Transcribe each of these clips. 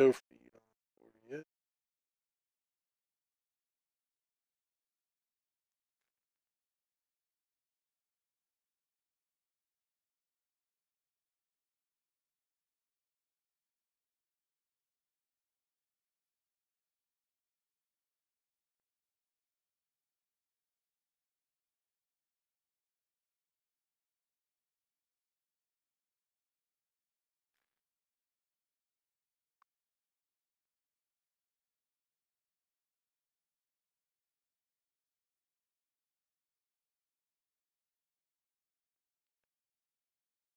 No feed on 40 yet.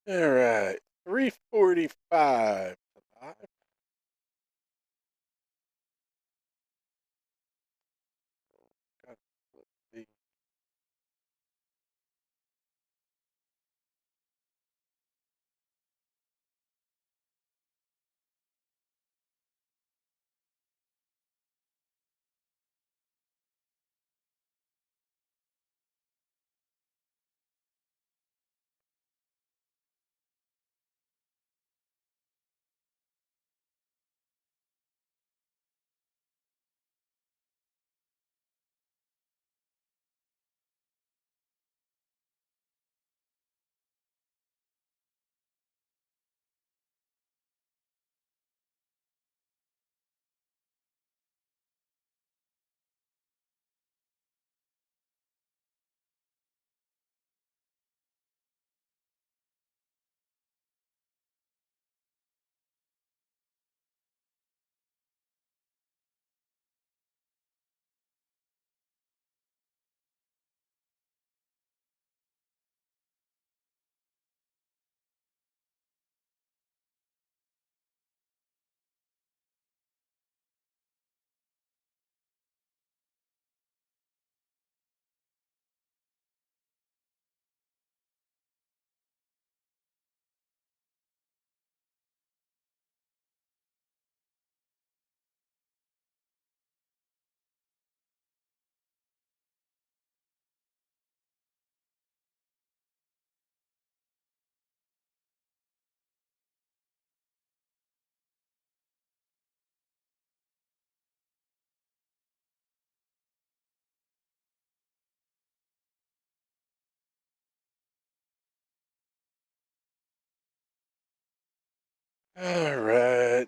All right, 345 live. Got the all right.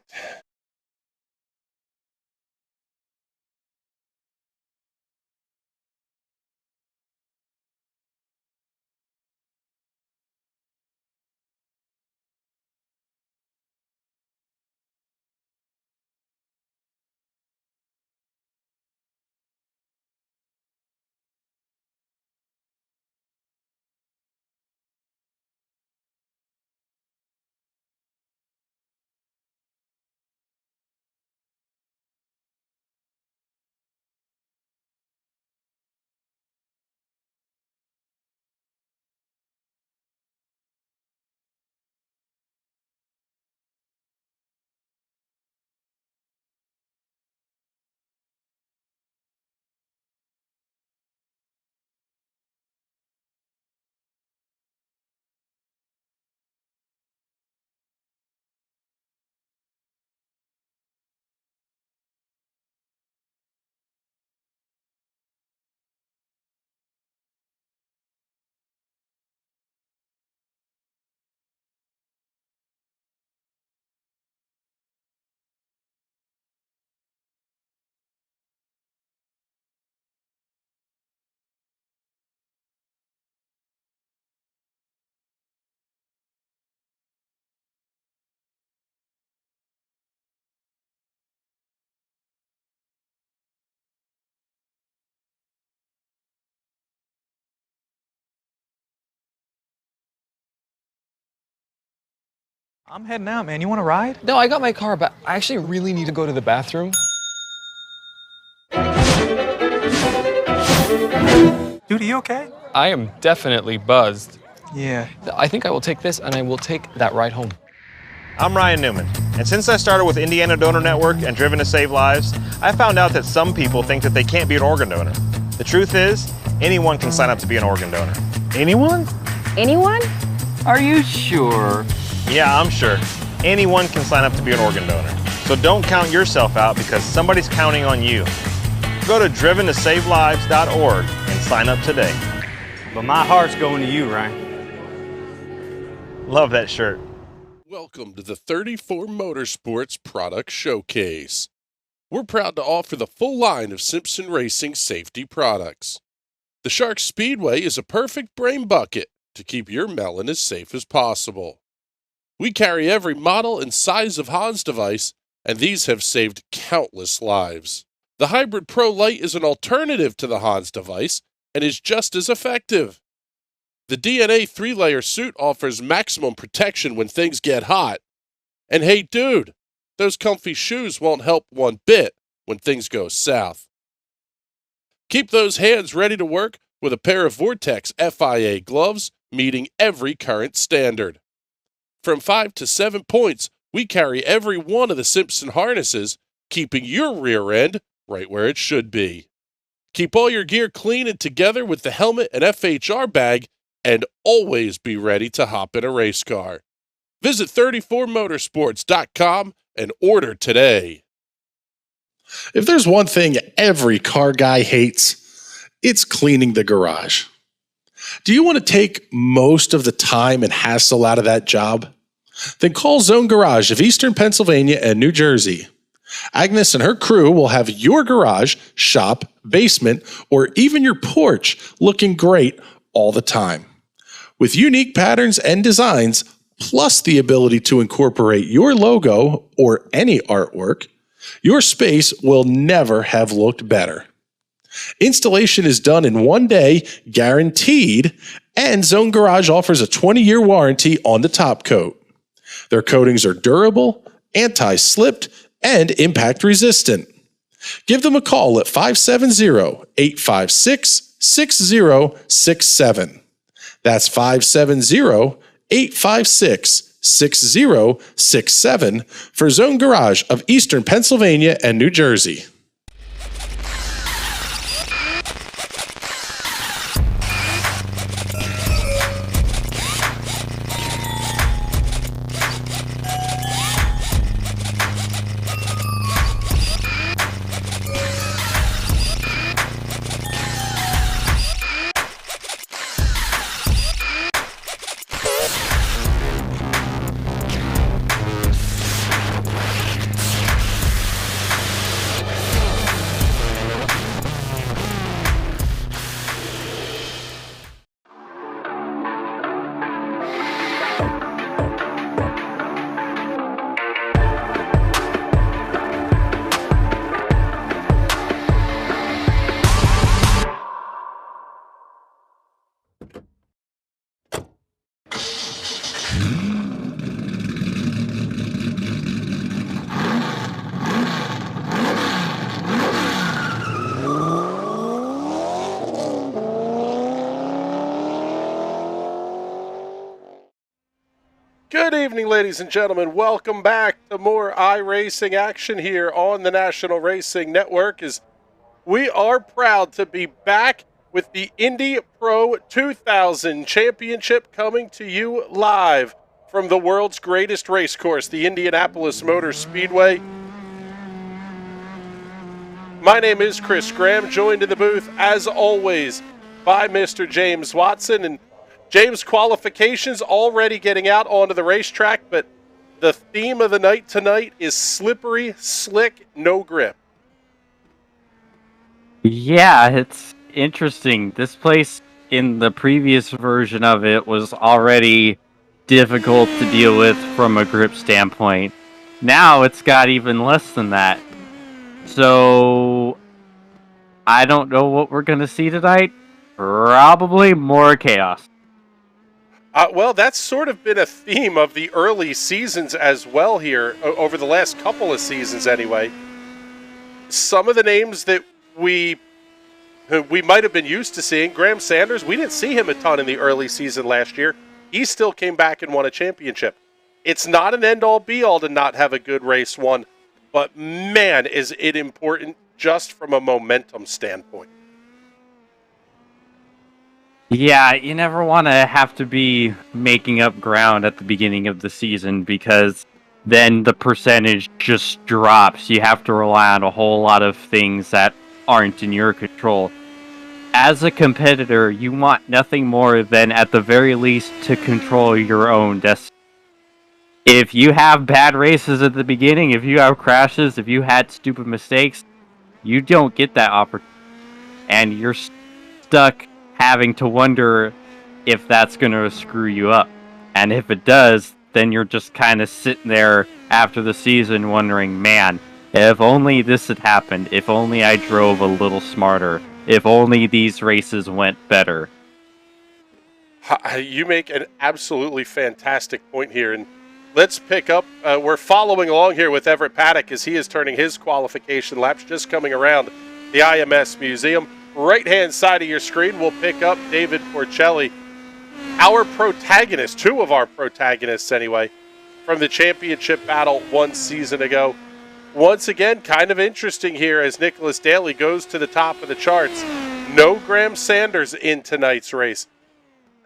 I'm heading out, man. You want to ride? No, I got my car, but I actually really need to go to the bathroom. Dude, are you okay? I am definitely buzzed. Yeah. I think I will take this and I will take that ride home. I'm Ryan Newman, and since I started with Indiana Donor Network and Driven to Save Lives, I found out that some people think that they can't be an organ donor. The truth is, anyone can sign up to be an organ donor. Anyone? Anyone? Are you sure? Yeah, I'm sure. Anyone can sign up to be an organ donor. So don't count yourself out because somebody's counting on you. Go to driventosavelives.org and sign up today. But my heart's going to you, Ryan. Love that shirt. Welcome to the 34 Motorsports Product Showcase. We're proud to offer the full line of Simpson Racing safety products. The Shark Speedway is a perfect brain bucket to keep your melon as safe as possible. We carry every model and size of Hans device, and these have saved countless lives. The Hybrid Pro Lite is an alternative to the Hans device and is just as effective. The DNA 3-layer suit offers maximum protection when things get hot. And hey dude, those comfy shoes won't help one bit when things go south. Keep those hands ready to work with a pair of Vortex FIA gloves meeting every current standard. From 5 to 7 points, we carry every one of the Simpson harnesses, keeping your rear end right where it should be. Keep all your gear clean and together with the helmet and FHR bag, and always be ready to hop in a race car. Visit 34motorsports.com and order today. If there's one thing every car guy hates, it's cleaning the garage. Do you want to take most of the time and hassle out of that job? Then call Zone Garage of Eastern Pennsylvania and New Jersey. Agnes and her crew will have your garage, shop, basement, or even your porch looking great all the time. With unique patterns and designs, plus the ability to incorporate your logo or any artwork, your space will never have looked better. Installation is done in 1 day, guaranteed, and Zone Garage offers a 20-year warranty on the top coat. Their coatings are durable, anti-slipped, and impact resistant. Give them a call at 570-856-6067. That's 570-856-6067 for Zone Garage of Eastern Pennsylvania and New Jersey. Good evening, ladies and gentlemen. Welcome back to more iRacing action here on the National Racing Network. As we are proud to be back with the Indy Pro 2000 Championship coming to you live from the world's greatest race course, the Indianapolis Motor Speedway. My name is Chris Graham, joined in the booth, as always, by Mr. James Watson. And James, qualifications already getting out onto the racetrack, but the theme of the night tonight is slippery, slick, no grip. Yeah, it's interesting. This place in the previous version of it was already difficult to deal with from a grip standpoint. Now it's got even less than that. So I don't know what we're going to see tonight. Probably more chaos. Well, that's sort of been a theme of the early seasons as well here, over the last couple of seasons anyway. Some of the names that we might have been used to seeing, Graham Sanders, we didn't see him a ton in the early season last year. He still came back and won a championship. It's not an end-all be-all to not have a good race won, but man, is it important just from a momentum standpoint. Yeah, you never want to have to be making up ground at the beginning of the season because then the percentage just drops. You have to rely on a whole lot of things that aren't in your control. As a competitor, you want nothing more than, at the very least, to control your own destiny. If you have bad races at the beginning, if you have crashes, if you had stupid mistakes, you don't get that opportunity. And you're stuck having to wonder if that's going to screw you up. And if it does, then you're just kind of sitting there after the season wondering, man, if only this had happened, if only I drove a little smarter, if only these races went better. You make an absolutely fantastic point here, and let's pick up. We're following along here with Everett Paddock as he is turning his qualification laps, just coming around the IMS Museum. Right-hand side of your screen, we'll pick up David Porcelli, our protagonist, two of our protagonists anyway, from the championship battle one season ago. Once again, kind of interesting here as Nicholas Daly goes to the top of the charts. No Graham Sanders in tonight's race.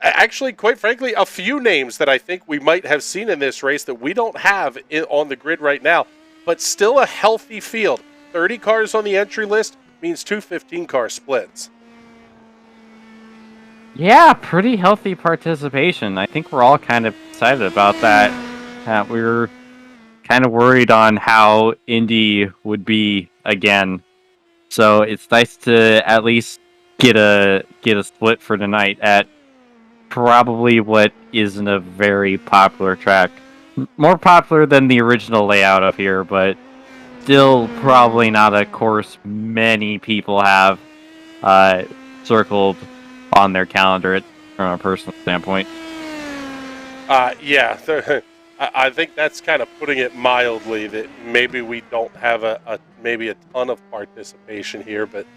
Actually, quite frankly, a few names that I think we might have seen in this race that we don't have on the grid right now, but still a healthy field. 30 cars on the entry list means two 15-car splits. Yeah, pretty healthy participation. I think we're all kind of excited about that. We were kind of worried on how Indy would be again. So it's nice to at least get a split for tonight at probably what isn't a very popular track. More popular than the original layout of here, but still probably not a course many people have circled on their calendar from a personal standpoint. Yeah, I think that's kind of putting it mildly, that maybe we don't have maybe a ton of participation here, but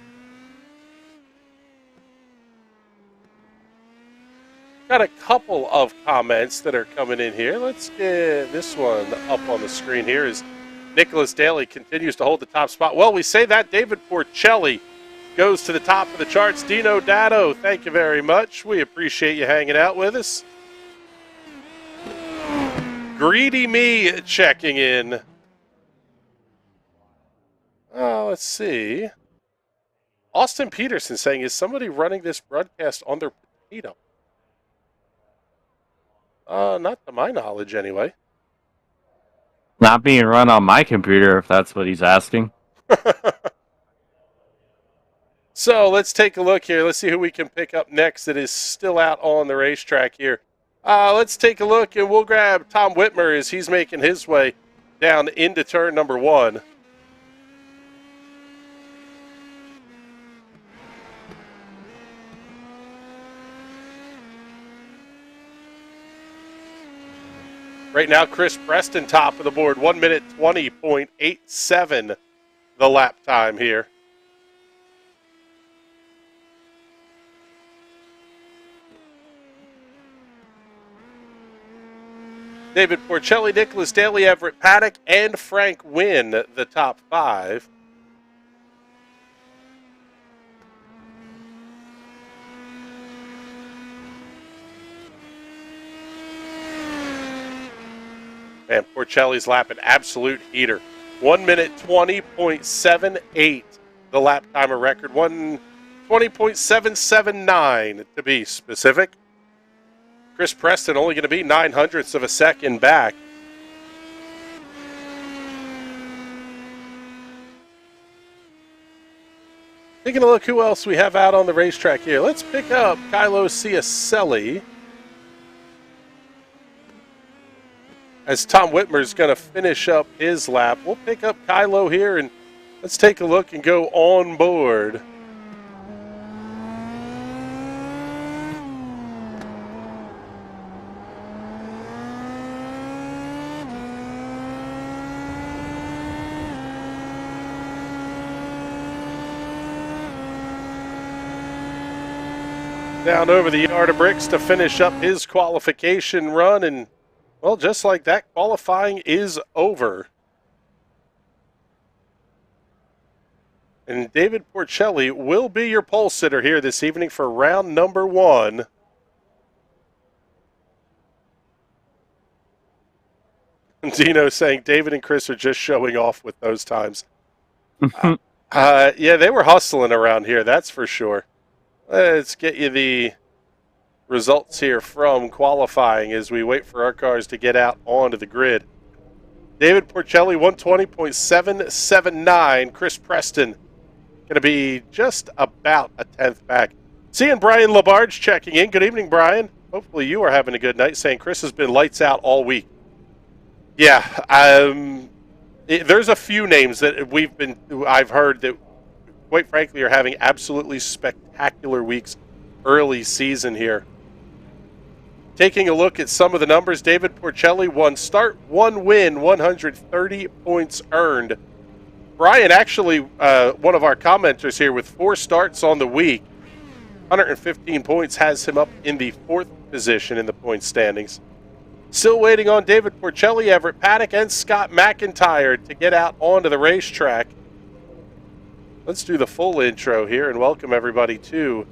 got a couple of comments that are coming in here. Let's get this one up on the screen here as Nicholas Daly continues to hold the top spot. Well, we say that David Porcelli goes to the top of the charts. Dino Dado, thank you very much. We appreciate you hanging out with us. Greedy Me checking in. Let's see. Austin Peterson saying, is somebody running this broadcast on their potato? Not to my knowledge, anyway. Not being run on my computer, if that's what he's asking. So let's take a look here. Let's see who we can pick up next that is still out on the racetrack here. Let's take a look, and we'll grab Tom Whitmer as he's making his way down into turn number one. Right now, Chris Preston top of the board, 1 minute 20.87 the lap time here. David Porcelli, Nicholas Daly, Everett Paddock, and Frank Wynn, the top five. And Porcelli's lap an absolute heater. 1 minute 20.78, the lap timer record. 1:20.779 to be specific. Chris Preston only going to be 0.09 of a second back. Taking a look who else we have out on the racetrack here. Let's pick up Kylo Ciacelli, as Tom Whitmer's going to finish up his lap. We'll pick up Kylo here, and let's take a look and go on board. Down over the yard of bricks to finish up his qualification run, and well, just like that, qualifying is over. And David Porcelli will be your pole sitter here this evening for round number one. Dino saying David and Chris are just showing off with those times. Yeah, they were hustling around here, that's for sure. Let's get you the results here from qualifying as we wait for our cars to get out onto the grid. David Porcelli, 120.779. Chris Preston going to be just about a tenth back. Seeing Brian Labarge checking in. Good evening, Brian. Hopefully you are having a good night. Saying Chris has been lights out all week. Yeah, there's a few names that I've heard that, quite frankly, are having absolutely spectacular weeks early season here. Taking a look at some of the numbers, David Porcelli, 1 start, 1 win, 130 points earned. Brian, actually, one of our commenters here with 4 starts on the week, 115 points, has him up in the 4th position in the point standings. Still waiting on David Porcelli, Everett Paddock, and Scott McIntyre to get out onto the racetrack. Let's do the full intro here and welcome everybody to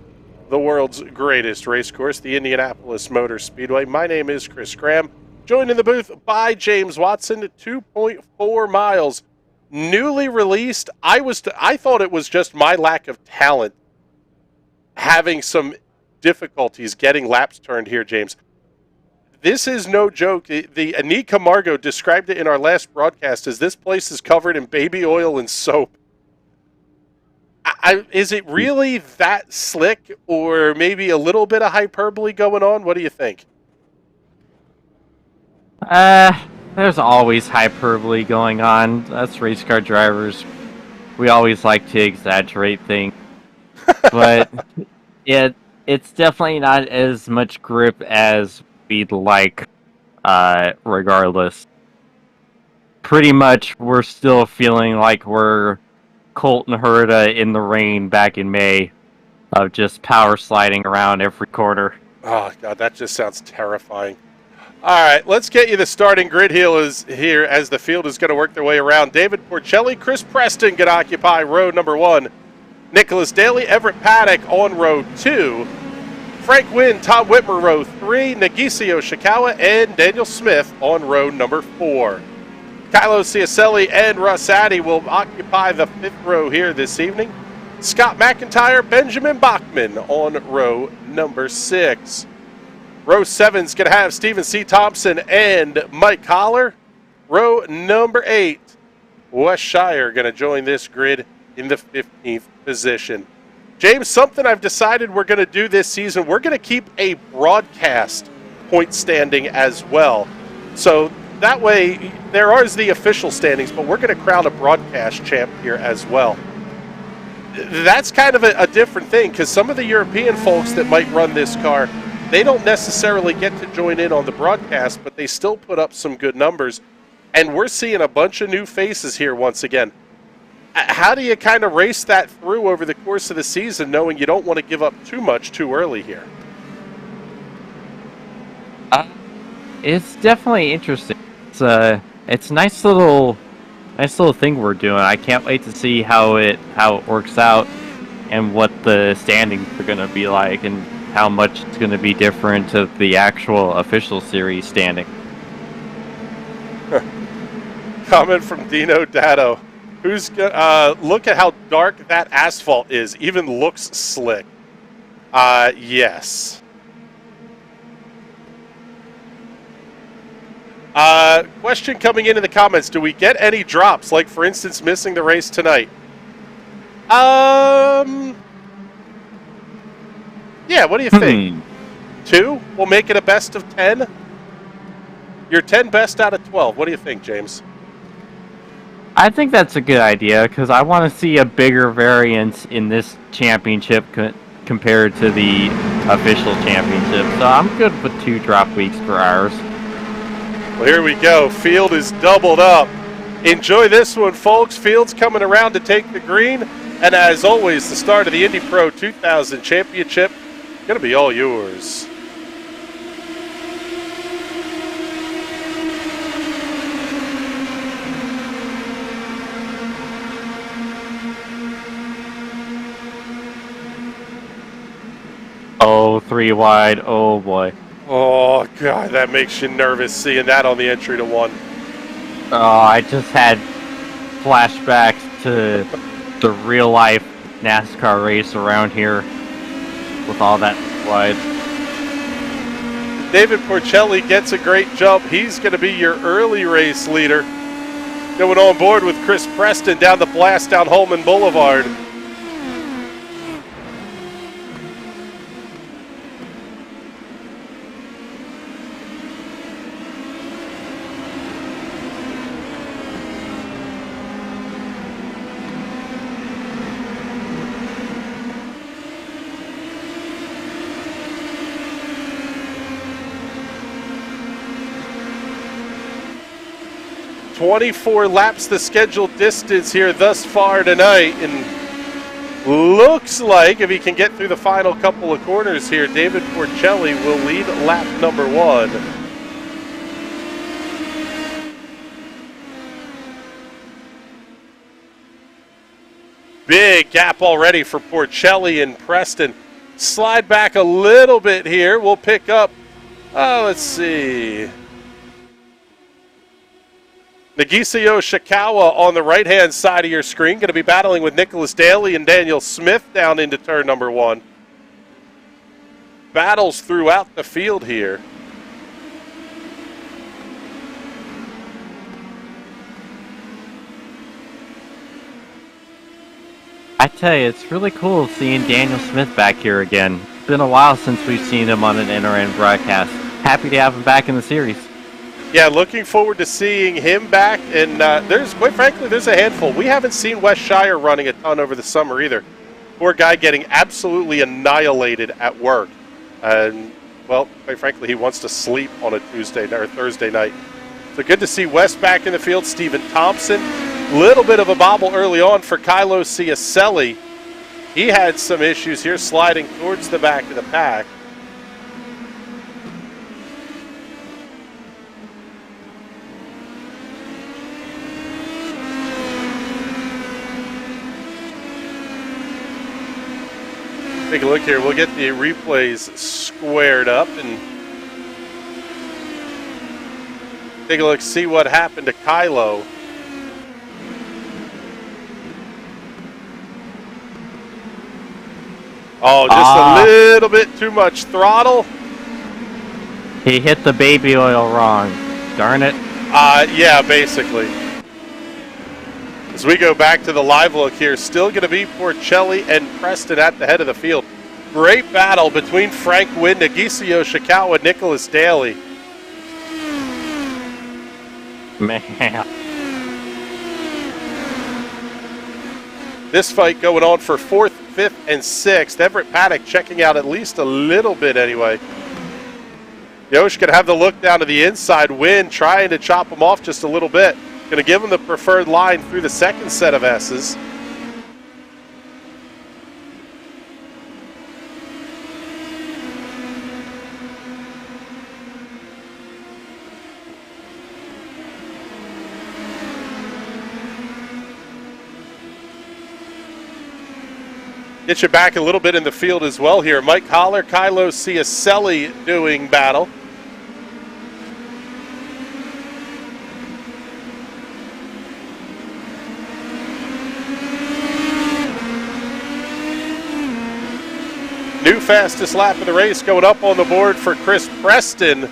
the world's greatest race course, the Indianapolis Motor Speedway. My name is Chris Graham, joined in the booth by James Watson. 2.4 miles, newly released. I thought it was just my lack of talent having some difficulties getting laps turned here, James. This is no joke. The Anika Margot described it in our last broadcast as this place is covered in baby oil and soap. Is it really that slick, or maybe a little bit of hyperbole going on? What do you think? There's always hyperbole going on. Us race car drivers, we always like to exaggerate things. But it's definitely not as much grip as we'd like, regardless. Pretty much, we're still feeling like we're Colton Herta in the rain back in May, of just power sliding around every corner. Oh, God, that just sounds terrifying. All right, let's get you the starting grid here as the field is going to work their way around. David Porcelli, Chris Preston going to occupy row number 1. Nicholas Daly, Everett Paddock on row 2. Frank Wynn, Tom Whitmer, row 3. Nagisio Shikawa and Daniel Smith on row number 4. Kylo Ciacelli and Russ Addy will occupy the 5th row here this evening. Scott McIntyre, Benjamin Bachman on row number 6. Row 7 is going to have Stephen C. Thompson and Mike Holler. Row number 8, Wes Shire going to join this grid in the 15th position. James, something I've decided we're going to do this season, we're going to keep a broadcast point standing as well. So that way, there are the official standings, but we're going to crown a broadcast champ here as well. That's kind of a different thing, because some of the European folks that might run this car, they don't necessarily get to join in on the broadcast, but they still put up some good numbers. And we're seeing a bunch of new faces here once again. How do you kind of race that through over the course of the season, knowing you don't want to give up too much too early here? It's definitely interesting. It's a nice little thing we're doing. I can't wait to see how it works out and what the standings are going to be like and how much it's going to be different to the actual official series standing. Comment from Dino Datto. Look at how dark that asphalt is. Even looks slick. Yes. Question coming in the comments. Do we get any drops? Like, for instance, missing the race tonight? Yeah, what do you think? 2? We'll make it a best of 10? You're 10 best out of 12. What do you think, James? I think that's a good idea, because I want to see a bigger variance in this championship compared to the official championship. So I'm good with 2 drop weeks for ours. Well, here we go. Field is doubled up. Enjoy this one, folks. Field's coming around to take the green. And as always, the start of the Indy Pro 2000 Championship going to be all yours. Oh, 3 wide. Oh, boy. Oh, God, that makes you nervous seeing that on the entry to 1. Oh, I just had flashbacks to the real life NASCAR race around here with all that wide. David Porcelli gets a great jump. He's going to be your early race leader. Going on board with Chris Preston down the blast down Holman Boulevard. "24 laps the scheduled distance here thus far tonight," and looks like if he can get through the final couple of corners here, David Porcelli will lead lap number 1. Big gap already for Porcelli and Preston. Slide back a little bit here. We'll pick up, let's see, Nagisio Shikawa on the right-hand side of your screen, going to be battling with Nicholas Daly and Daniel Smith down into turn number 1. Battles throughout the field here. I tell you, it's really cool seeing Daniel Smith back here again. It's been a while since we've seen him on an NRN broadcast. Happy to have him back in the series. Yeah, looking forward to seeing him back. And quite frankly, there's a handful. We haven't seen Wes Shire running a ton over the summer either. Poor guy getting absolutely annihilated at work. And, well, quite frankly, he wants to sleep on a Tuesday or Thursday night. So good to see Wes back in the field. Stephen Thompson. Little bit of a bobble early on for Kylo Ciacelli. He had some issues here sliding towards the back of the pack. Take a look here. We'll get the replays squared up and take a look, see what happened to Kylo. Oh, just a little bit too much throttle. He hit the baby oil wrong. Darn it. Yeah, basically. As we go back to the live look here, still going to be Porcelli and Preston at the head of the field. Great battle between Frank Wynn, Nagisio Shikawa, Nicholas Daly. Man. This fight going on for 4th, 5th, and 6th. Everett Paddock checking out at least a little bit anyway. Yosh going to have the look down to the inside. Wynn trying to chop him off just a little bit. Going to give him the preferred line through the second set of S's. Get you back a little bit in the field as well here. Mike Holler, Kylo Ciacelli doing battle. New fastest lap of the race going up on the board for Chris Preston.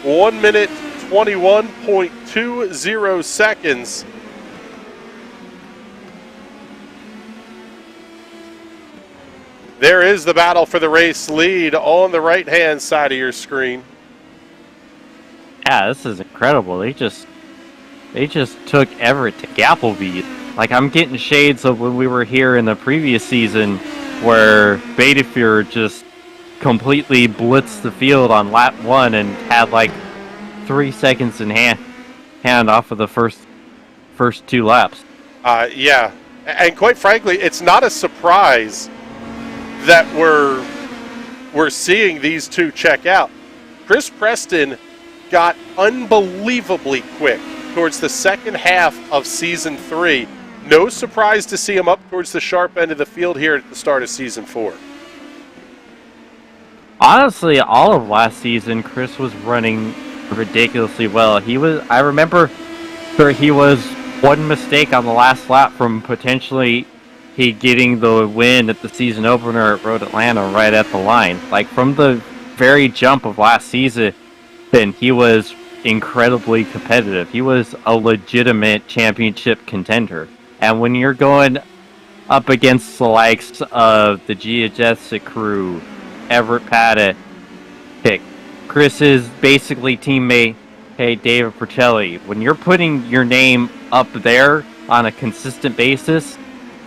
1 minute 21.20 seconds. There is the battle for the race lead on the right-hand side of your screen. Yeah, this is incredible. They just took Everett to Gappleby. Like, I'm getting shades of when we were here in the previous season where Betafur just completely blitzed the field on lap 1 and had like 3 seconds in hand off of the first 2 laps. Yeah, and quite frankly, it's not a surprise that we're seeing these two check out. Chris Preston got unbelievably quick towards the second half of Season 3. No surprise to see him up towards the sharp end of the field here at the start of Season 4. Honestly, all of last season, Chris was running ridiculously well. I remember he was one mistake on the last lap from potentially he getting the win at the season opener at Road Atlanta right at the line. Like from the very jump of last season, then he was incredibly competitive. He was a legitimate championship contender. And when you're going up against the likes of the Giajessi crew, Everett Paddock, Chris's basically teammate, hey, David Percelli, when you're putting your name up there on a consistent basis,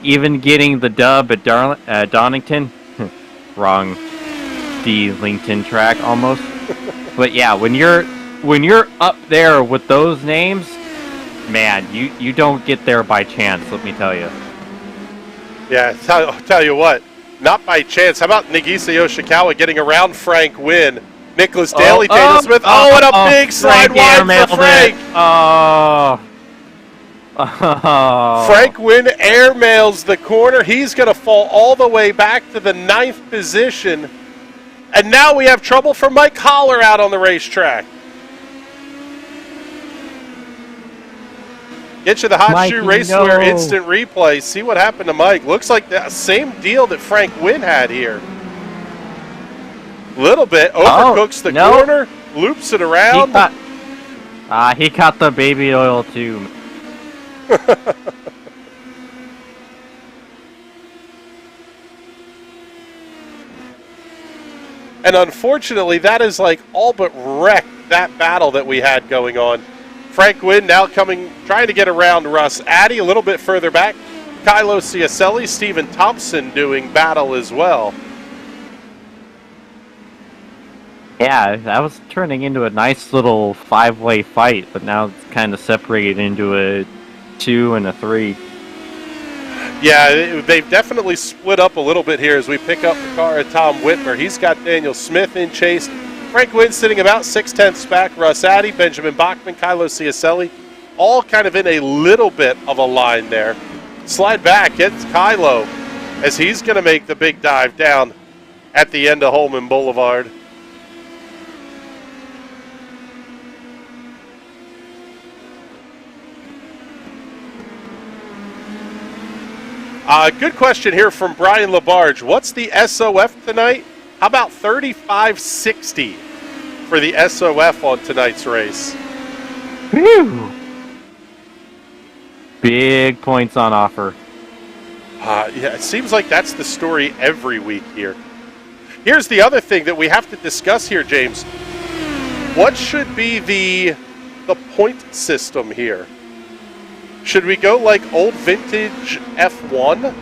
even getting the dub at Donington, wrong D-Linkton track almost. But yeah, when you're up there with those names, man, you don't get there by chance, let me tell you. Yeah, tell you what, not by chance. How about Nagisa Yoshikawa getting around Frank Wynn? Nicholas Daly, Daniel Smith. And a big slide wide for Frank. Frank Wynn airmails the corner. He's going to fall all the way back to the 9th position. And now we have trouble for Mike Holler out on the racetrack. Get you the Hot Mikey, Shoe Racewear instant replay. See what happened to Mike. Looks like the same deal that Frank Wynn had here. Little bit. Overcooks the corner. Loops it around. He caught the baby oil too. And unfortunately, that is like all but wrecked that battle that we had going on. Frank Wynn now trying to get around Russ Addy a little bit further back. Kylo Ciacelli, Stephen Thompson doing battle as well. Yeah, that was turning into a nice little 5-way fight, but now it's kind of separated into a 2 and a 3. Yeah, they've definitely split up a little bit here as we pick up the car of Tom Whitmer. He's got Daniel Smith in chase. Frank Wynn sitting about 6/10 back. Russ Addy, Benjamin Bachman, Kylo Ciacelli, all kind of in a little bit of a line there. Slide back, gets Kylo as he's going to make the big dive down at the end of Holman Boulevard. Good question here from Brian Labarge. What's the SOF tonight? How about 35.60 for the SOF on tonight's race? Whew. Big points on offer. Yeah, it seems like that's the story every week here. Here's the other thing that we have to discuss here, James. What should be the point system here? Should we go like old vintage F1,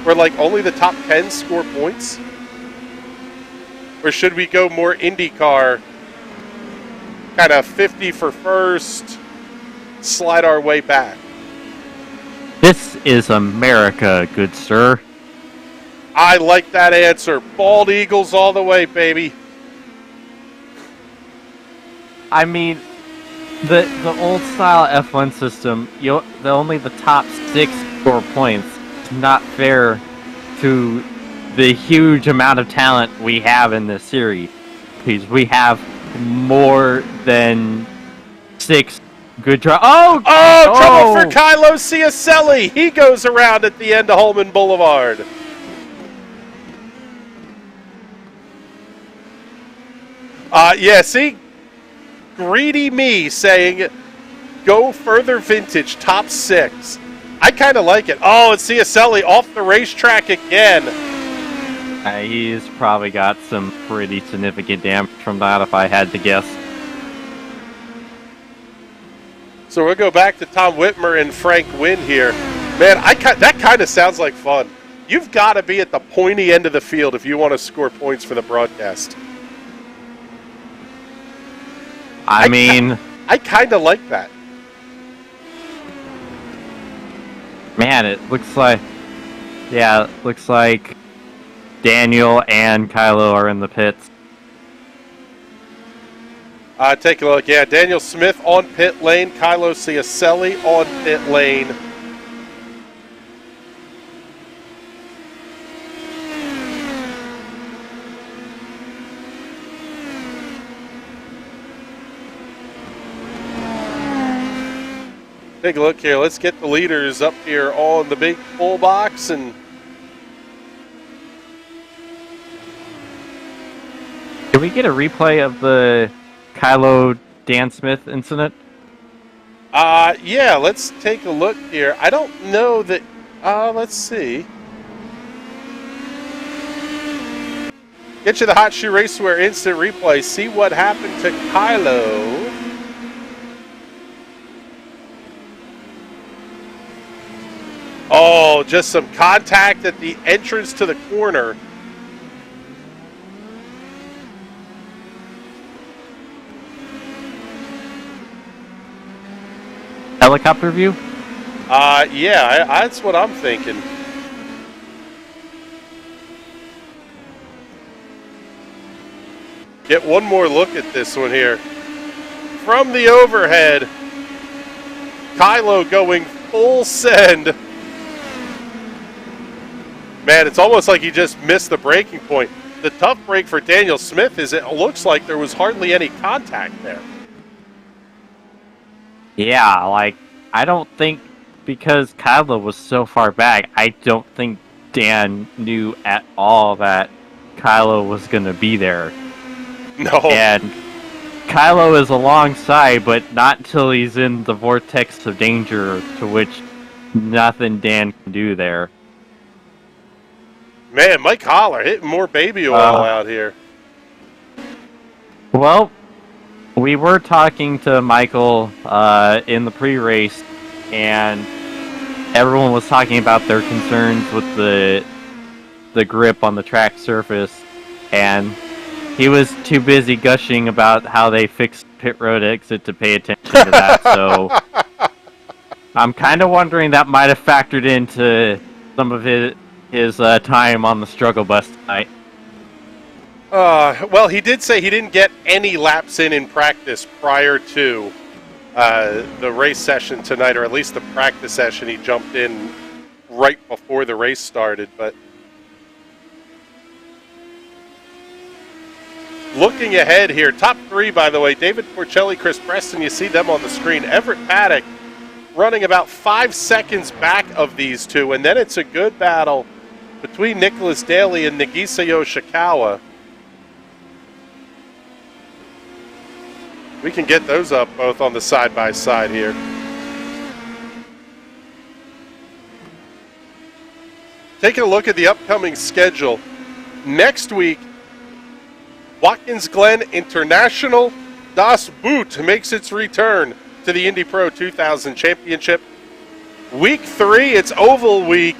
where like only the top 10 score points? Or should we go more IndyCar, kind of 50 for first, slide our way back? This is America, good sir. I like that answer. Bald Eagles all the way, baby. I mean, the old style F1 system, only the top 6 score points. It's not fair to the huge amount of talent we have in this series. Because we have more than 6 good trouble for Kylo Ciacelli. He goes around at the end of Holman Boulevard. See? Greedy me saying, go further vintage, top 6. I kind of like it. Oh, it's Ciacelli off the racetrack again. He's probably got some pretty significant damage from that, if I had to guess. So we'll go back to Tom Whitmer and Frank Wynn here. Man, that kind of sounds like fun. You've got to be at the pointy end of the field if you want to score points for the broadcast. I mean, I kind of like that. Man, it looks like Daniel and Kylo are in the pits. Take a look. Yeah, Daniel Smith on pit lane. Kylo Ciacelli on pit lane. Take a look here. Let's get the leaders up here on the big full box. And Can we get a replay of the Kylo Dan Smith incident? yeah, let's take a look here. I don't know that. Let's see. Get you the Hot Shoe Racewear instant replay. See what happened to Kylo. Oh, just some contact at the entrance to the corner. Helicopter view? Yeah, that's what I'm thinking. Get one more look at this one here. From the overhead, Kylo going full send. Man, it's almost like he just missed the braking point. The tough break for Daniel Smith is it looks like there was hardly any contact there. Yeah, like, I don't think, because Kylo was so far back, I don't think Dan knew at all that Kylo was going to be there. No. And Kylo is alongside, but not until he's in the vortex of danger, to which nothing Dan can do there. Man, Mike Holler hitting more baby oil out here. Well, we were talking to Michael in the pre-race, and everyone was talking about their concerns with the grip on the track surface, and he was too busy gushing about how they fixed pit road exit to pay attention to that. So I'm kind of wondering that might have factored into some of his time on the struggle bus tonight. Well, he did say he didn't get any laps in practice prior to the race session tonight, or at least the practice session. He jumped in right before the race started. But looking ahead here, top three, by the way, David Porcelli, Chris Preston, you see them on the screen. Everett Paddock running about 5 seconds back of these two, and then it's a good battle between Nicholas Daly and Nagisa Yoshikawa. We can get those up both on the side-by-side here. Taking a look at the upcoming schedule. Next week, Watkins Glen International Das Boot makes its return to the Indy Pro 2000 Championship. Week 3, it's Oval Week.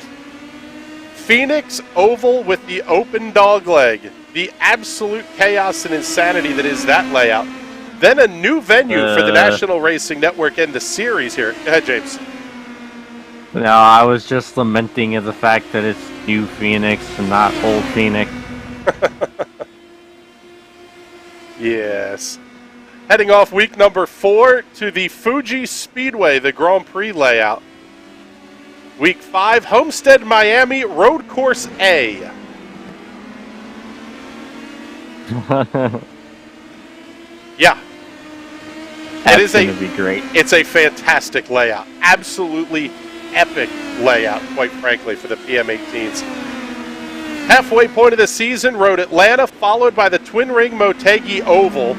Phoenix Oval with the open dogleg. The absolute chaos and insanity that is that layout. Then a new venue for the National Racing Network and the series here. Go ahead, James. No, I was just lamenting at the fact that it's new Phoenix and not old Phoenix. Yes. Heading off week number 4 to the Fuji Speedway, the Grand Prix layout. Week 5, Homestead, Miami, Road Course A. Yeah. That's going to be great. It's a fantastic layout. Absolutely epic layout, quite frankly, for the PM18s. Halfway point of the season, Road Atlanta, followed by the Twin Ring Motegi Oval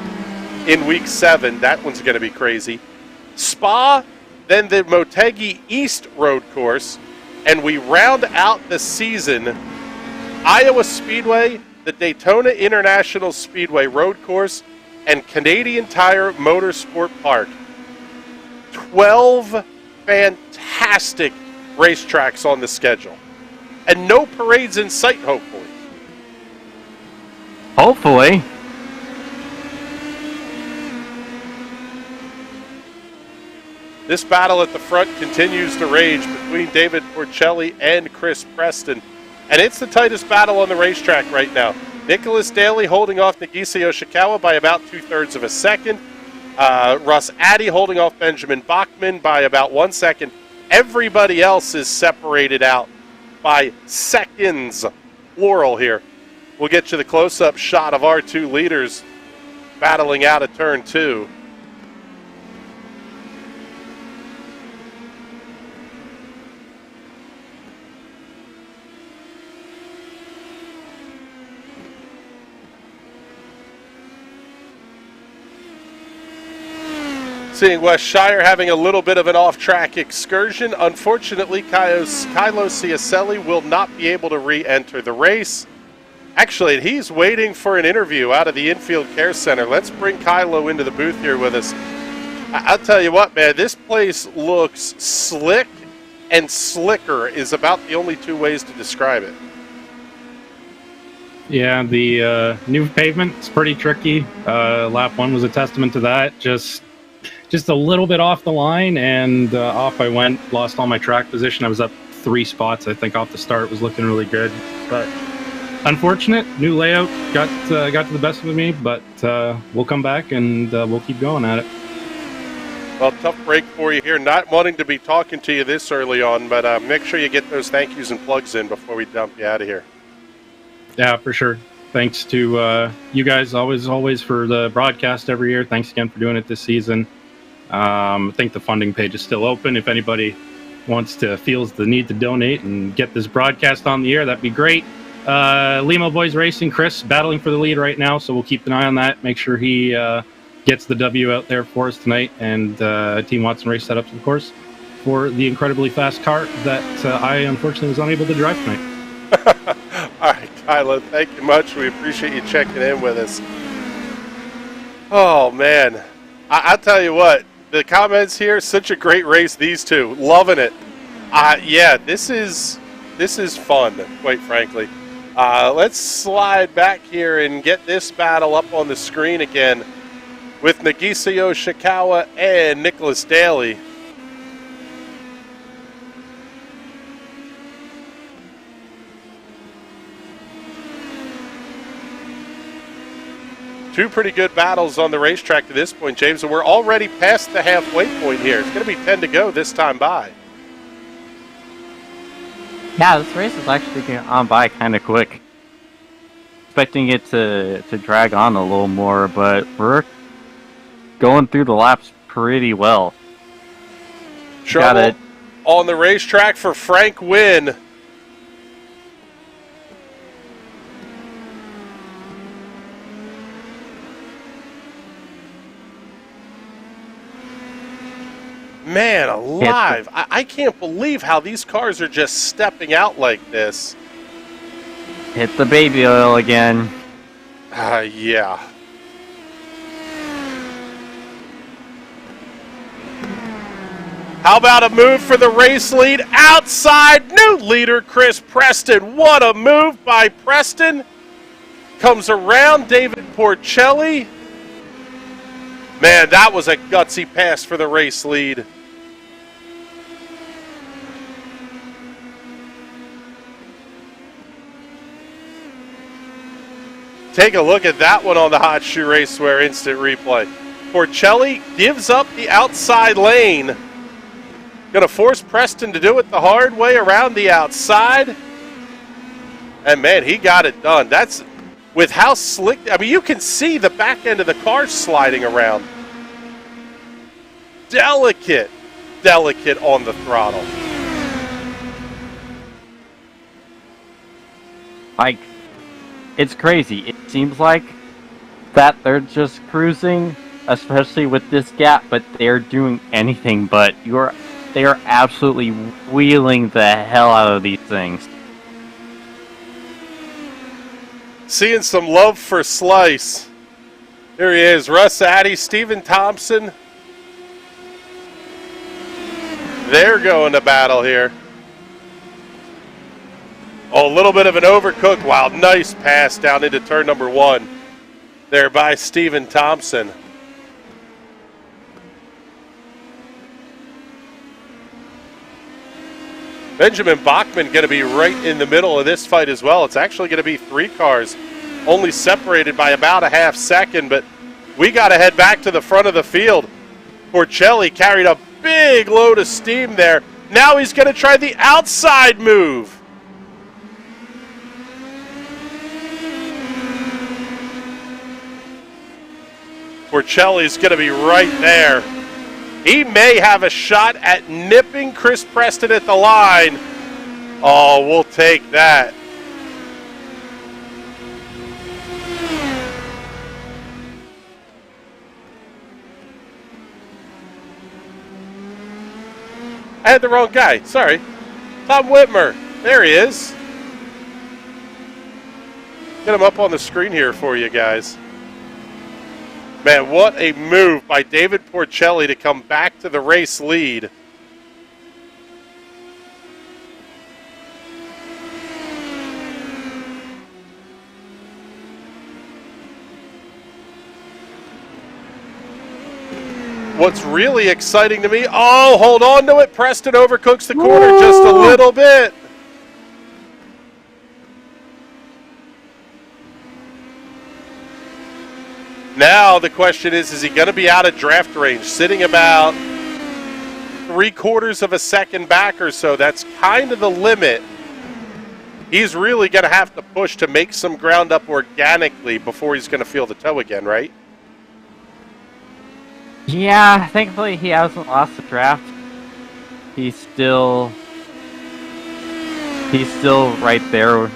in week 7. That one's going to be crazy. Spa, then the Motegi East Road Course, and we round out the season, Iowa Speedway, the Daytona International Speedway Road Course, and Canadian Tire Motorsport Park. 12 fantastic racetracks on the schedule. And no parades in sight, hopefully. Hopefully. This battle at the front continues to rage between David Porcelli and Chris Preston. And it's the tightest battle on the racetrack right now. Nicholas Daly holding off Nagisa Yoshikawa by about 2/3 of a second. Russ Addy holding off Benjamin Bachman by about 1 second. Everybody else is separated out by seconds. Plural here. We'll get you the close-up shot of our two leaders battling out of turn 2. Seeing West Shire having a little bit of an off-track excursion. Unfortunately, Kylo Ciacelli will not be able to re-enter the race. Actually, he's waiting for an interview out of the Infield Care Center. Let's bring Kylo into the booth here with us. I'll tell you what, man, this place looks slick, and slicker is about the only two ways to describe it. Yeah, the new pavement is pretty tricky. Lap 1 was a testament to that. Just a little bit off the line, and off I went. Lost all my track position. I was up 3 spots, I think, off the start. Was looking really good, but unfortunate. New layout got to the best of me, but we'll come back and we'll keep going at it. Well, tough break for you here. Not wanting to be talking to you this early on, but make sure you get those thank yous and plugs in before we dump you out of here. Yeah, for sure. Thanks to you guys always for the broadcast every year. Thanks again for doing it this season. I think the funding page is still open. If anybody feels the need to donate and get this broadcast on the air, that'd be great. Limo Boys Racing, Chris battling for the lead right now, so we'll keep an eye on that. Make sure he gets the W out there for us tonight. And Team Watson Race setups, of course, for the incredibly fast car that I unfortunately was unable to drive tonight. All right, Kylo, thank you much. We appreciate you checking in with us. Oh, man. I'll tell you what, the comments here, such a great race, these two. Loving it. Yeah, this is fun, quite frankly. Let's slide back here and get this battle up on the screen again with Nagisa Yoshikawa and Nicholas Daly. Two pretty good battles on the racetrack to this point, James, and we're already past the halfway point here. It's going to be 10 to go this time by. Yeah, this race is actually getting on by kind of quick. Expecting it to drag on a little more, but we're going through the laps pretty well. Trouble on the racetrack for Frank Wynn. Man alive, I can't believe how these cars are just stepping out like this. Hit the baby oil again. Yeah. How about a move for the race lead? Outside, new leader Chris Preston. What a move by Preston. Comes around David Porcelli. Man, that was a gutsy pass for the race lead. Take a look at that one on the Hot Shoe Racewear Instant Replay. Porcelli gives up the outside lane. Going to force Preston to do it the hard way around the outside. And man, he got it done. That's with how slick. I mean, you can see the back end of the car sliding around. Delicate on the throttle. Like, it's crazy. It seems like that they're just cruising, especially with this gap, but they're doing anything but. They are absolutely wheeling the hell out of these things. Seeing some love for Slice. Here he is, Russ Addy, Stephen Thompson. They're going to battle here. Oh, a little bit of an overcook. Wow, nice pass down into turn number 1 there by Stephen Thompson. Benjamin Bachman going to be right in the middle of this fight as well. It's actually going to be 3 cars, only separated by about a half second, but we got to head back to the front of the field. Porcelli carried a big load of steam there. Now he's going to try the outside move. Porcelli's going to be right there. He may have a shot at nipping Chris Preston at the line. Oh, we'll take that. I had the wrong guy. Sorry. Tom Whitmer. There he is. Get him up on the screen here for you guys. Man, what a move by David Porcelli to come back to the race lead. What's really exciting to me, oh, hold on to it. Preston overcooks the corner just a little bit. Now the question is he going to be out of draft range? Sitting about 3/4 of a second back or so. That's kind of the limit. He's really going to have to push to make some ground up organically before he's going to feel the toe again, right? Yeah, thankfully he hasn't lost the draft. He's still right there.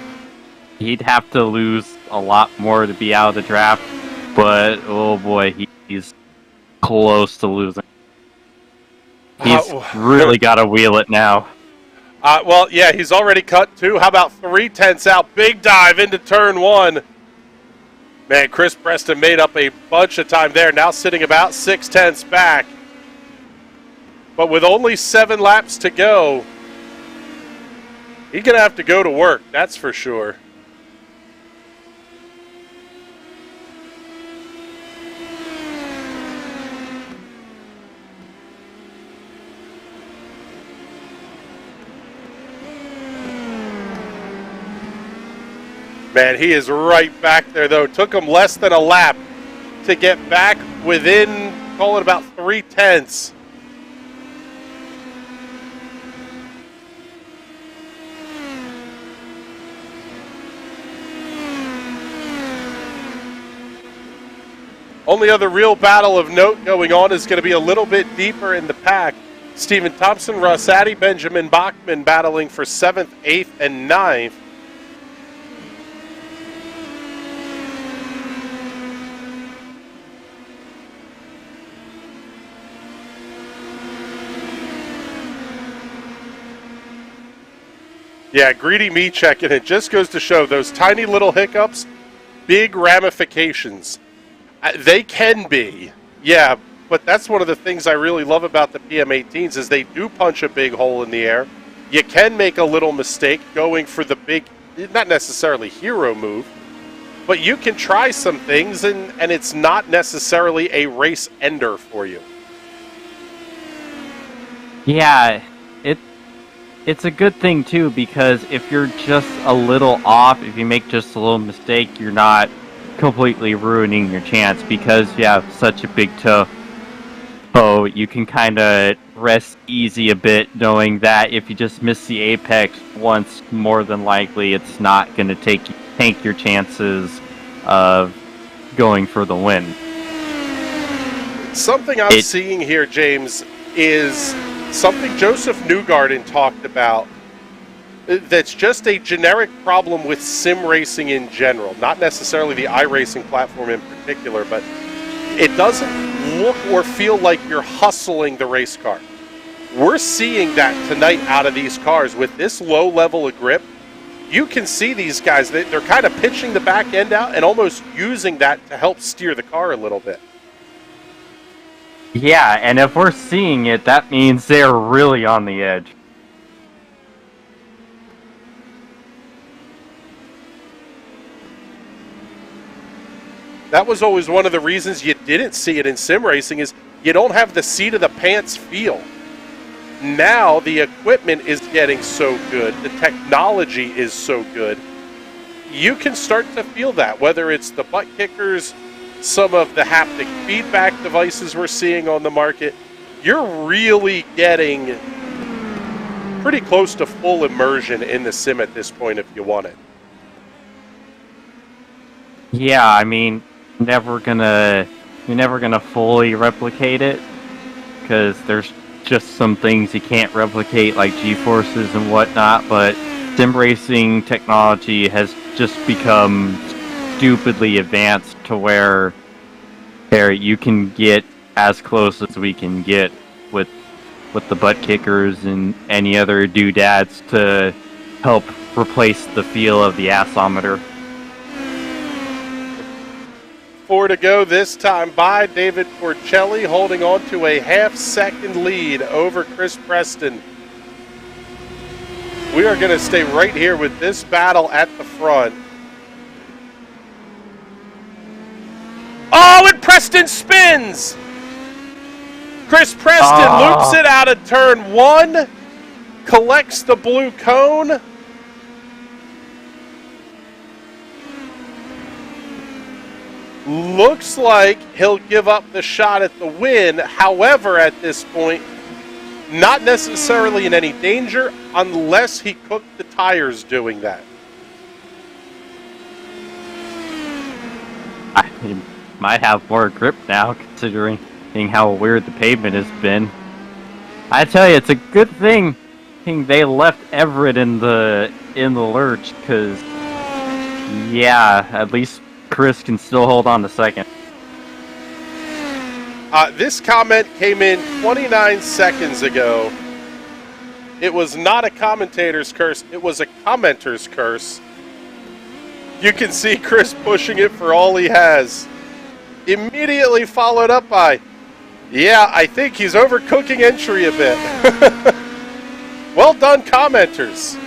He'd have to lose a lot more to be out of the draft, but oh boy, he's close to losing. He's really got to wheel it now. Well, yeah, he's already cut 2. How about 3/10 out? Big dive into turn 1. Man, Chris Preston made up a bunch of time there. Now sitting about 6/10 back. But with only 7 laps to go, he's going to have to go to work, that's for sure. Man, he is right back there, though. Took him less than a lap to get back within, call it about 3/10. Only other real battle of note going on is going to be a little bit deeper in the pack. Stephen Thompson, Rossati, Benjamin Bachman battling for 7th, 8th, and 9th. Yeah, greedy me checking. It just goes to show those tiny little hiccups, big ramifications. They can be, yeah, but that's one of the things I really love about the PM18s is they do punch a big hole in the air. You can make a little mistake going for the big, not necessarily hero move, but you can try some things and it's not necessarily a race ender for you. Yeah, it's a good thing too, because if you're just a little off, if you make just a little mistake, you're not completely ruining your chance because you have such a big toe. So you can kind of rest easy a bit knowing that if you just miss the apex once, more than likely it's not going to tank your chances of going for the win. Something I'm seeing here, James, is something Joseph Newgarden talked about that's just a generic problem with sim racing in general, not necessarily the iRacing platform in particular, but it doesn't look or feel like you're hustling the race car. We're seeing that tonight out of these cars with this low level of grip. You can see these guys, they're kind of pitching the back end out and almost using that to help steer the car a little bit. Yeah, and if we're seeing it, that means they're really on the edge. That was always one of the reasons you didn't see it in sim racing is you don't have the seat of the pants feel. Now the equipment is getting so good, the technology is so good, you can start to feel that, whether it's the butt kickers, some of the haptic feedback devices we're seeing on the market. You're really getting pretty close to full immersion in the sim at this point if you want it. Yeah, I mean, you're never gonna fully replicate it because there's just some things you can't replicate, like G-forces and whatnot. But sim racing technology has just become stupidly advanced to where you can get as close as we can get with with the butt kickers and any other doodads to help replace the feel of the assometer. 4 to go this time by David Porcelli, holding on to a half-second lead over Chris Preston. We are going to stay right here with this battle at the front. Oh, and Preston spins! Chris Preston loops it out of turn 1, collects the blue cone. Looks like he'll give up the shot at the win. However, at this point, not necessarily in any danger unless he cooked the tires doing that. He might have more grip now, considering how weird the pavement has been. I tell you, it's a good thing they left Everett in the lurch, because yeah, at least Chris can still hold on to second. This comment came in 29 seconds ago. It was not a commentator's curse, it was a commenter's curse. You can see Chris pushing it for all he has. Immediately followed up by, yeah, I think he's overcooking entry a bit. Well done, commenters.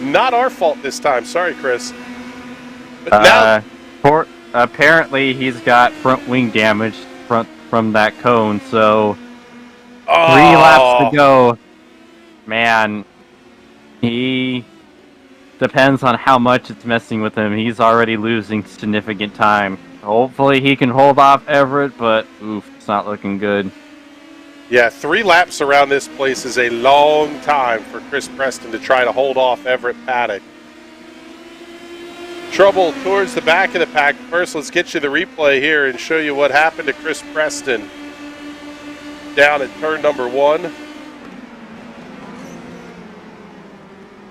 Not our fault this time. Sorry, Chris. But now, apparently he's got front wing damage from that cone, so 3 laps to go. Man, he depends on how much it's messing with him. He's already losing significant time. Hopefully he can hold off Everett, but oof, it's not looking good. Yeah, 3 laps around this place is a long time for Chris Preston to try to hold off Everett Paddock. Trouble towards the back of the pack. First, let's get you the replay here and show you what happened to Chris Preston down at turn number 1.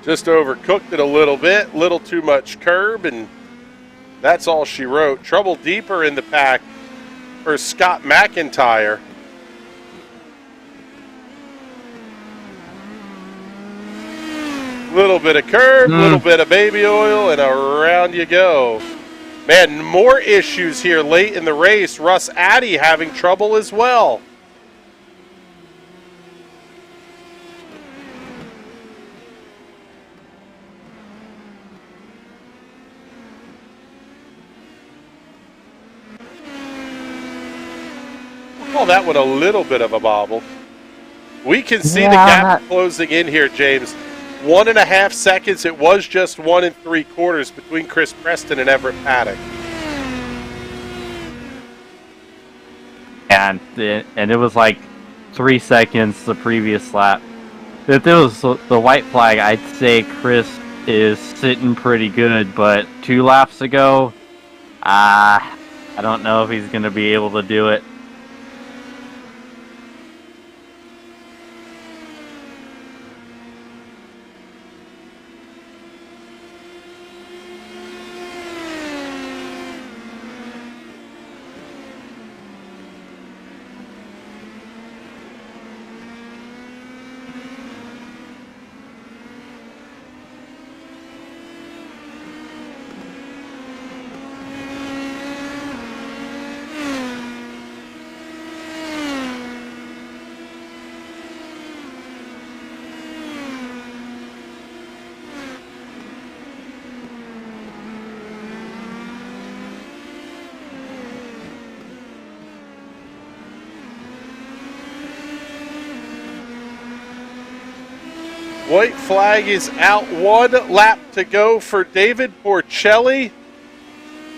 Just overcooked it a little too much curb, and that's all she wrote. Trouble deeper in the pack for Scott McIntyre. Little bit of curb, little bit of baby oil, and around you go. Man, more issues here late in the race. Russ Addy having trouble as well. We'll call that one a little bit of a bobble. We can see the gap closing in here, James. 1.5 seconds. It was just 1 3/4 between Chris Preston and Everett Paddock. And it was like 3 seconds the previous lap. If it was the white flag, I'd say Chris is sitting pretty good, but 2 laps ago, I don't know if he's going to be able to do it. White flag is out. 1 lap to go for David Porcelli.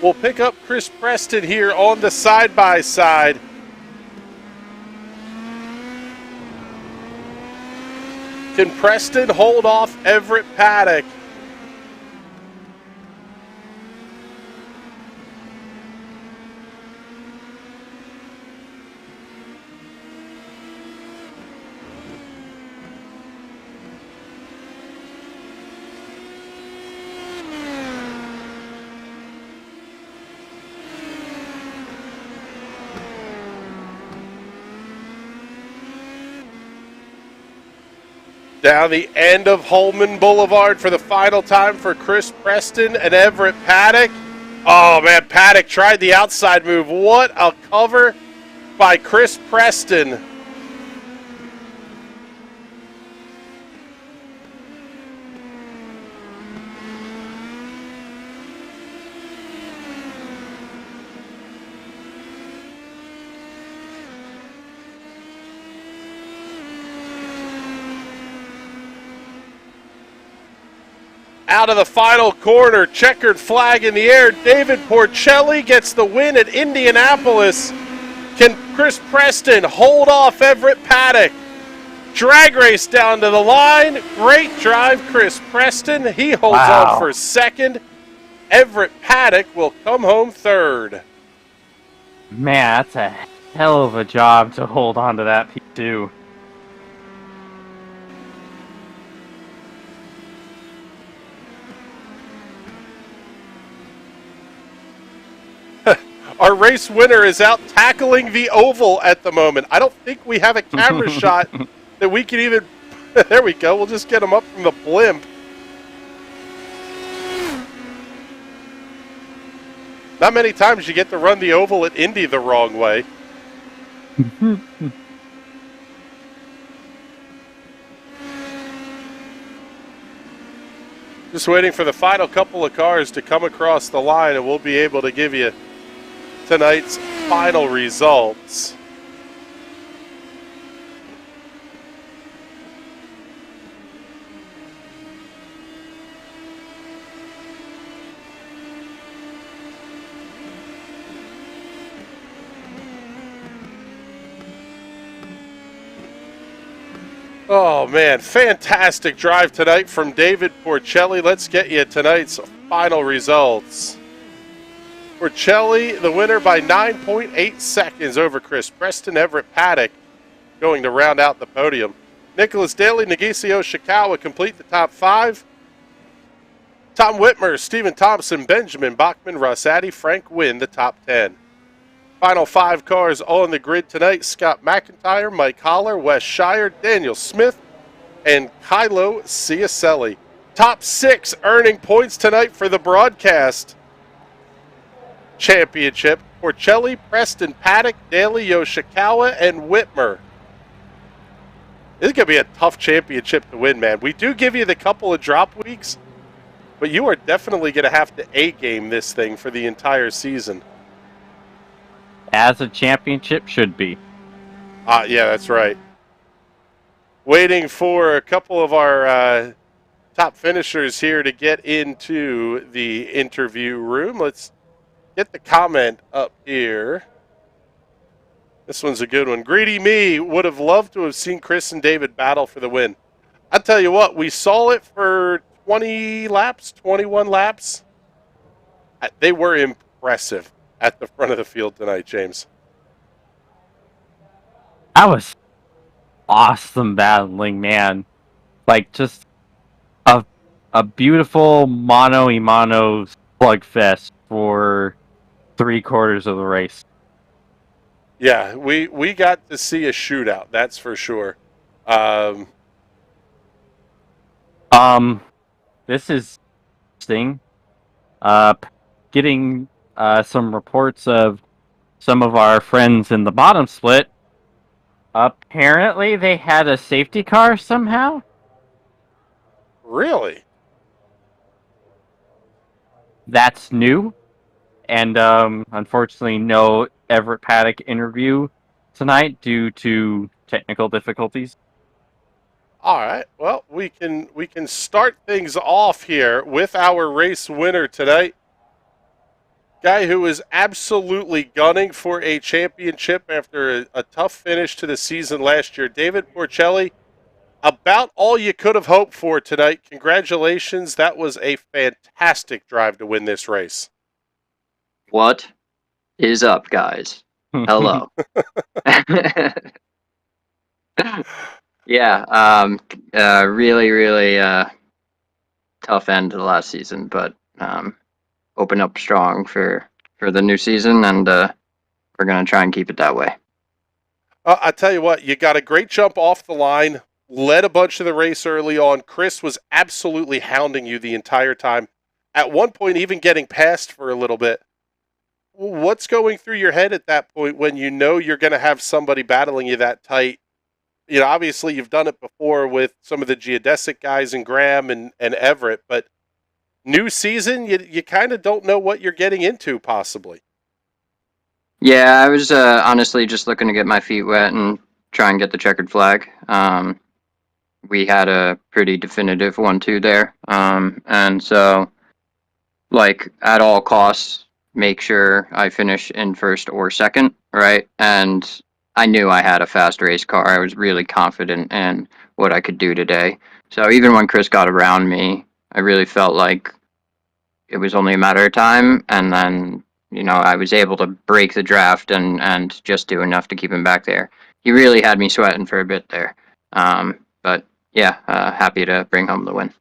We'll pick up Chris Preston here on the side-by-side. Can Preston hold off Everett Paddock? Down the end of Holman Boulevard for the final time for Chris Preston and Everett Paddock. Oh, man, Paddock tried the outside move. What a cover by Chris Preston. Out of the final corner, checkered flag in the air. David Porcelli gets the win at Indianapolis. Can Chris Preston hold off Everett Paddock? Drag race down to the line. Great drive, Chris Preston. He holds on for second. Everett Paddock will come home third. Man, that's a hell of a job to hold on to that P2. Our race winner is out tackling the oval at the moment. I don't think we have a camera shot that we can even... There we go. We'll just get him up from the blimp. Not many times you get to run the oval at Indy the wrong way. Just waiting for the final couple of cars to come across the line, and we'll be able to give you tonight's final results. Oh man, fantastic drive tonight from David Porcelli. Let's get you tonight's final results. Porcelli, the winner by 9.8 seconds over Chris Preston. Everett Paddock going to round out the podium. Nicholas Daly, Nagisa Yoshikawa complete the top 5. Tom Whitmer, Stephen Thompson, Benjamin Bachman, Russ Addy, Frank Wynn, the top 10. Final 5 cars on the grid tonight. Scott McIntyre, Mike Holler, Wes Shire, Daniel Smith, and Kylo Ciacelli. Top 6 earning points tonight for the broadcast championship. Porcelli, Preston, Paddock, Daly, Yoshikawa, and Whitmer. This is going to be a tough championship to win, man. We do give you the couple of drop weeks, but you are definitely going to have to A-game this thing for the entire season. As a championship should be. Yeah, that's right. Waiting for a couple of our top finishers here to get into the interview room. Let's get the comment up here. This one's a good one. Greedy Me would have loved to have seen Chris and David battle for the win. I'll tell you what, we saw it for 20 laps, 21 laps. They were impressive at the front of the field tonight, James. That was awesome battling, man. Like, just a beautiful mano-a-mano slugfest for 3/4 of the race. Yeah, we got to see a shootout, that's for sure. This is interesting. Getting some reports of some of our friends in the bottom split. Apparently, they had a safety car somehow. Really? That's new. And unfortunately, no Everett Paddock interview tonight due to technical difficulties. All right. Well, we can start things off here with our race winner tonight. Guy who is absolutely gunning for a championship after a tough finish to the season last year. David Porcelli, about all you could have hoped for tonight. Congratulations. That was a fantastic drive to win this race. What is up, guys? Hello. Yeah, really tough end to the last season, but open up strong for the new season, and we're going to try and keep it that way. I tell you what, you got a great jump off the line. led a bunch of the race early on. Chris was absolutely hounding you the entire time. At one point, even getting past for a little bit. What's going through your head at that point when you know you're going to have somebody battling you that tight? You know, obviously you've done it before with some of the geodesic guys and Graham and Everett, but new season, you kind of don't know what you're getting into, possibly. Yeah, I was honestly just looking to get my feet wet and try and get the checkered flag. We had a pretty definitive 1-2 there. And so, like, at all costs, make sure I finish in first or second, right? And I knew I had a fast race car. I was really confident in what I could do today. So even when Chris got around me, I really felt like it was only a matter of time. And then, you know, I was able to break the draft and just do enough to keep him back there. He really had me sweating for a bit there. But yeah, happy to bring home the win.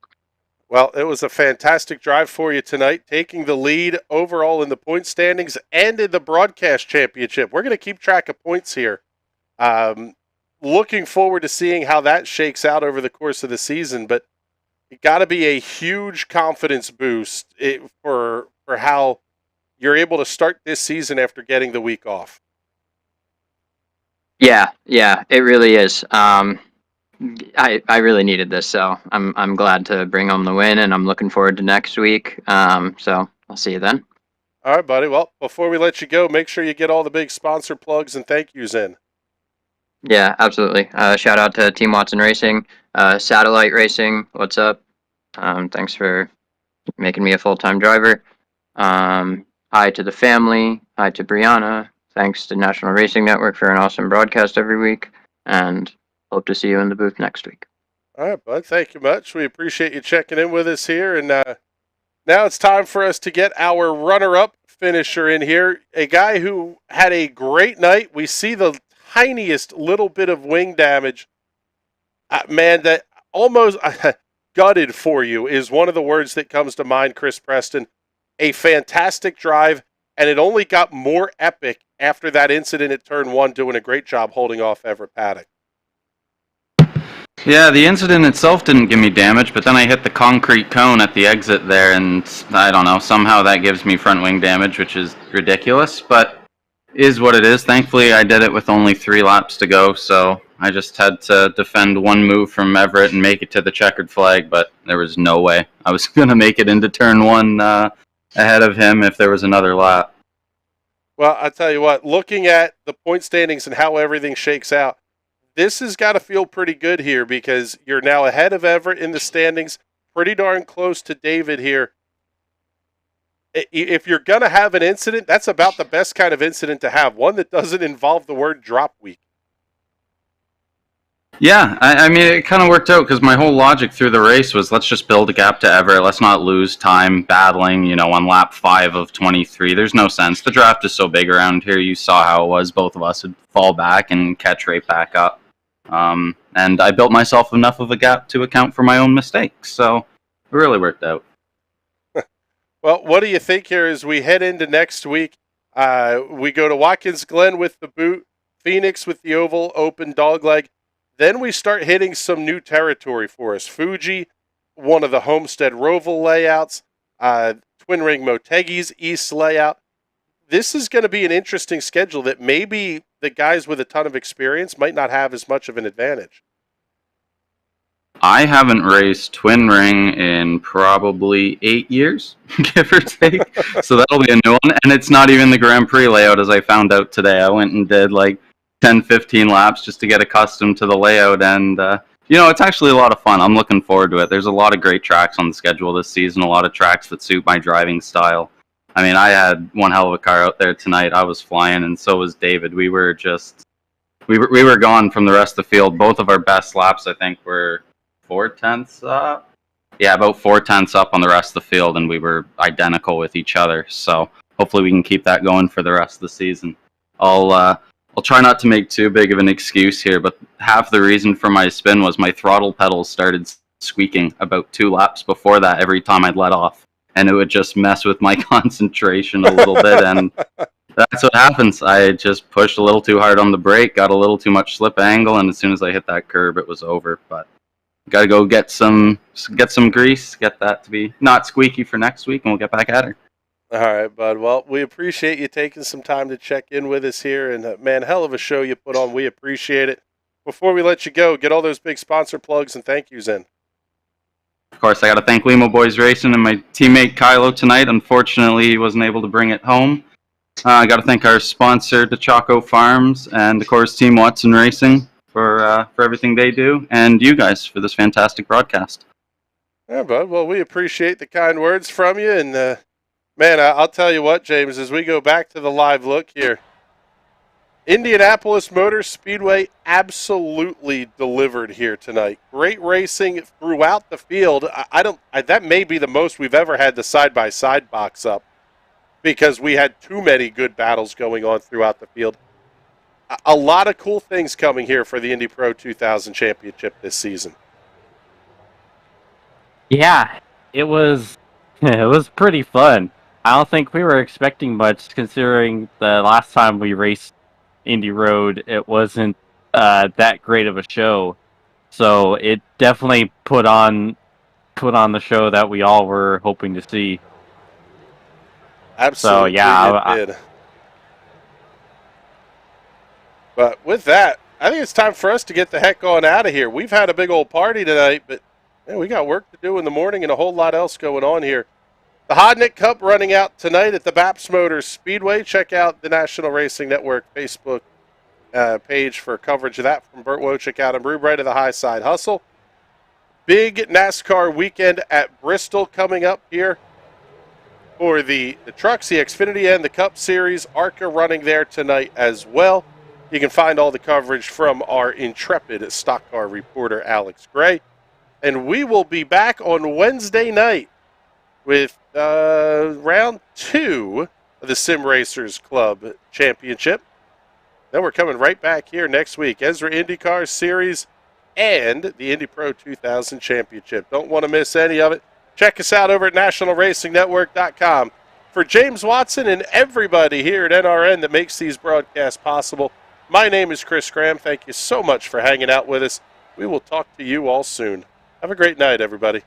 Well, it was a fantastic drive for you tonight, taking the lead overall in the point standings and in the broadcast championship. We're going to keep track of points here. Looking forward to seeing how that shakes out over the course of the season, but it got to be a huge confidence boost for how you're able to start this season after getting the week off. Yeah, it really is. I really needed this, so I'm glad to bring home the win, and I'm looking forward to next week. So I'll see you then. All right, buddy. Well, before we let you go, make sure you get all the big sponsor plugs and thank yous in. Yeah, absolutely. Shout out to Team Watson Racing, Satellite Racing. What's up? Thanks for making me a full-time driver. Hi to the family. Hi to Brianna. Thanks to National Racing Network for an awesome broadcast every week, and hope to see you in the booth next week. All right, bud. Thank you much. We appreciate you checking in with us here. And now it's time for us to get our runner-up finisher in here, a guy who had a great night. We see the tiniest little bit of wing damage. Man, that almost gutted for you is one of the words that comes to mind, Chris Preston. A fantastic drive, and it only got more epic after that incident at turn 1, doing a great job holding off Everett Paddock. Yeah, the incident itself didn't give me damage, but then I hit the concrete cone at the exit there, and I don't know, somehow that gives me front wing damage, which is ridiculous, but is what it is. Thankfully, I did it with only 3 laps to go, so I just had to defend one move from Everett and make it to the checkered flag, but there was no way I was going to make it into turn 1 ahead of him if there was another lap. Well, I tell you what, looking at the point standings and how everything shakes out, this has got to feel pretty good here because you're now ahead of Everett in the standings, pretty darn close to David here. If you're going to have an incident, that's about the best kind of incident to have, one that doesn't involve the word drop week. Yeah, I mean, it kind of worked out because my whole logic through the race was let's just build a gap to Everett. Let's not lose time battling, on lap 5 of 23. There's no sense. The draft is so big around here. You saw how it was. Both of us would fall back and catch right back up. And I built myself enough of a gap to account for my own mistakes. So it really worked out. Well, what do you think here as we head into next week? We go to Watkins Glen with the boot, Phoenix with the oval, open dogleg. Then we start hitting some new territory for us. Fuji, one of the Homestead Roval layouts, Twin Ring Motegi's East layout. This is going to be an interesting schedule that maybe the guys with a ton of experience might not have as much of an advantage. I haven't raced Twin Ring in probably 8 years, give or take. So that'll be a new one. And it's not even the Grand Prix layout, as I found out today. I went and did like 10, 15 laps just to get accustomed to the layout. And, it's actually a lot of fun. I'm looking forward to it. There's a lot of great tracks on the schedule this season, a lot of tracks that suit my driving style. I mean, I had one hell of a car out there tonight. I was flying, and so was David. We were gone from the rest of the field. Both of our best laps, I think, were 4/10 up. Yeah, about 4/10 up on the rest of the field, and we were identical with each other. So hopefully we can keep that going for the rest of the season. I'll try not to make too big of an excuse here, but half the reason for my spin was my throttle pedals started squeaking about 2 laps before that every time I'd let off. And it would just mess with my concentration a little bit, and That's what happens. I just pushed a little too hard on the brake, got a little too much slip angle, and as soon as I hit that curb, it was over. But got to go get some grease, get that to be not squeaky for next week, and we'll get back at her. All right, bud. Well, we appreciate you taking some time to check in with us here. And, man, hell of a show you put on. We appreciate it. Before we let you go, get all those big sponsor plugs and thank yous in. Of course, I got to thank Limo Boys Racing and my teammate Kylo tonight. Unfortunately, he wasn't able to bring it home. I got to thank our sponsor, DeChaco Farms, and of course, Team Watson Racing for everything they do, and you guys for this fantastic broadcast. Yeah, bud. Well, we appreciate the kind words from you. And, man, I'll tell you what, James, as we go back to the live look here, Indianapolis Motor Speedway absolutely delivered here tonight. Great racing throughout the field. That may be the most we've ever had the side-by-side box up because we had too many good battles going on throughout the field. A lot of cool things coming here for the Indy Pro 2000 Championship this season. Yeah, it was pretty fun. I don't think we were expecting much considering the last time we raced Indy Road, it wasn't that great of a show. So it definitely put on the show that we all were hoping to see. Absolutely, so, yeah, it did. But with that, I think it's time for us to get the heck on out of here. We've had a big old party tonight, but man, we got work to do in the morning and a whole lot else going on here. The Hodnick Cup running out tonight at the Baps Motor Speedway. Check out the National Racing Network Facebook page for coverage of that from Burt Wojcik out in Brew Bright of the High Side Hustle. Big NASCAR weekend at Bristol coming up here for the trucks, the Xfinity and the Cup Series. ARCA running there tonight as well. You can find all the coverage from our intrepid stock car reporter, Alex Gray. And we will be back on Wednesday night with round 2 of the Sim Racers Club Championship. Then we're coming right back here next week. Ezra IndyCar Series and the Indy Pro 2000 Championship. Don't want to miss any of it. Check us out over at nationalracingnetwork.com. For James Watson and everybody here at NRN that makes these broadcasts possible, my name is Chris Graham. Thank you so much for hanging out with us. We will talk to you all soon. Have a great night, everybody.